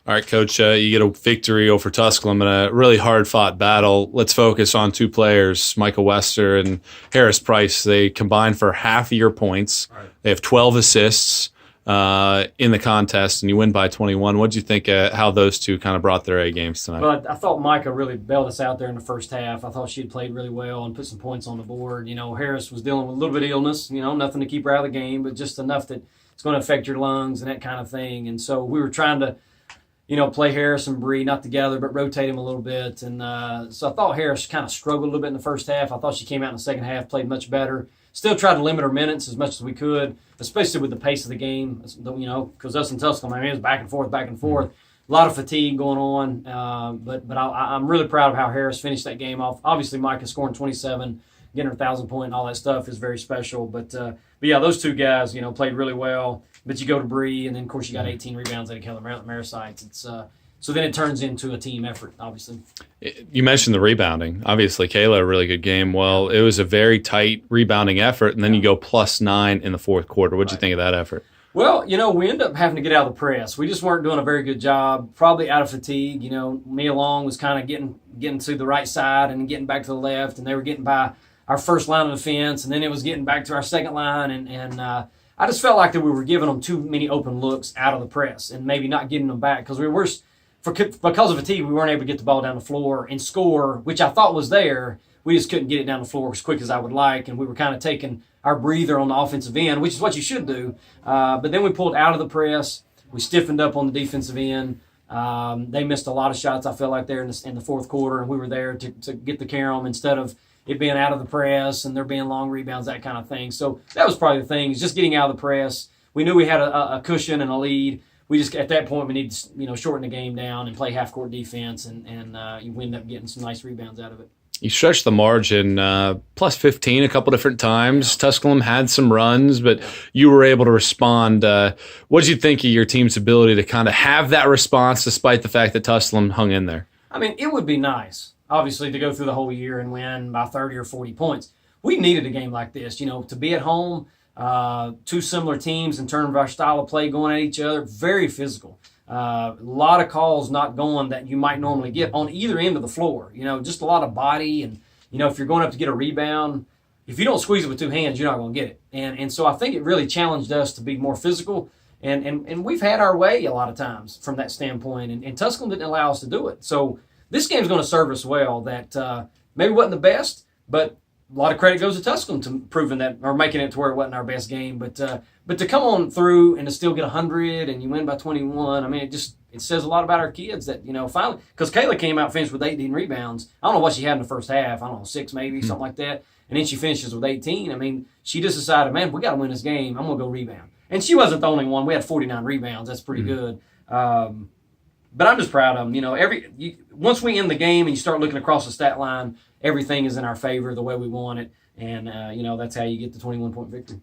All right, Coach, you get a victory over Tusculum in a really hard-fought battle. Let's focus on two players, Michael Wester and Harris Price. They combined for half of your points. Right. They have 12 assists in the contest, and you win by 21. What did you think how those two kind of brought their A games tonight? Well, I thought Micah really bailed us out there in the first half. I thought she had played really well and put some points on the board. Harris was dealing with a little bit of illness, nothing to keep her out of the game, but just enough that it's going to affect your lungs and that kind of thing. And so we were trying to play Harris and Bree, not together, but rotate him a little bit. And so I thought Harris kind of struggled a little bit in the first half. I thought she came out in the second half, played much better. Still tried to limit her minutes as much as we could, especially with the pace of the game, because us and Tusculum, it was back and forth. A lot of fatigue going on. But I'm really proud of how Harris finished that game off. Obviously, Micah scoring 27, getting her 1,000 point and all that stuff is very special. But yeah, those two guys, played really well. But you go to Bree, and then, of course, you got 18 rebounds out of Keller Marisites. It's so then it turns into a team effort, obviously. You mentioned the rebounding. Obviously, Kayla, a really good game. Well, it was a very tight rebounding effort, and then you go +9 in the fourth quarter. What did you think of that effort? Well, we ended up having to get out of the press. We just weren't doing a very good job, probably out of fatigue. Mia Long was kind of getting to the right side and getting back to the left, and they were getting by our first line of defense, and then it was getting back to our second line, and I just felt like that we were giving them too many open looks out of the press and maybe not getting them back because because of fatigue, we weren't able to get the ball down the floor and score, which I thought was there. We just couldn't get it down the floor as quick as I would like, and we were kind of taking our breather on the offensive end, which is what you should do. But then we pulled out of the press. We stiffened up on the defensive end. They missed a lot of shots, I felt like, there in the fourth quarter, and we were there to get the carom instead of it being out of the press and there being long rebounds, that kind of thing. So that was probably the thing, is just getting out of the press. We knew we had a cushion and a lead. We just, at that point, we need to shorten the game down and play half-court defense, and you end up getting some nice rebounds out of it. You stretched the margin +15 a couple different times. Yeah. Tusculum had some runs, but you were able to respond. What did you think of your team's ability to kind of have that response despite the fact that Tusculum hung in there? I mean, it would be nice, obviously, to go through the whole year and win by 30 or 40 points. We needed a game like this, to be at home. Two similar teams in terms of our style of play going at each other, very physical. A lot of calls not going that you might normally get on either end of the floor. Just a lot of body, and if you're going up to get a rebound, if you don't squeeze it with two hands, you're not going to get it. And so I think it really challenged us to be more physical, and we've had our way a lot of times from that standpoint, and Tusculum didn't allow us to do it. So this game's going to serve us well. That maybe wasn't the best, but a lot of credit goes to Tusculum to proving that, or making it to where it wasn't our best game. But to come on through and to still get 100 and you win by 21, I mean, it says a lot about our kids that, finally, because Kayla came out, finished with 18 rebounds. I don't know what she had in the first half. I don't know, 6 maybe, something like that. And then she finishes with 18. I mean, she just decided, man, we got to win this game. I'm going to go rebound. And she wasn't the only one. We had 49 rebounds. That's pretty good. But I'm just proud of them. Once we end the game and you start looking across the stat line, everything is in our favor the way we want it. And, that's how you get the 21-point victory.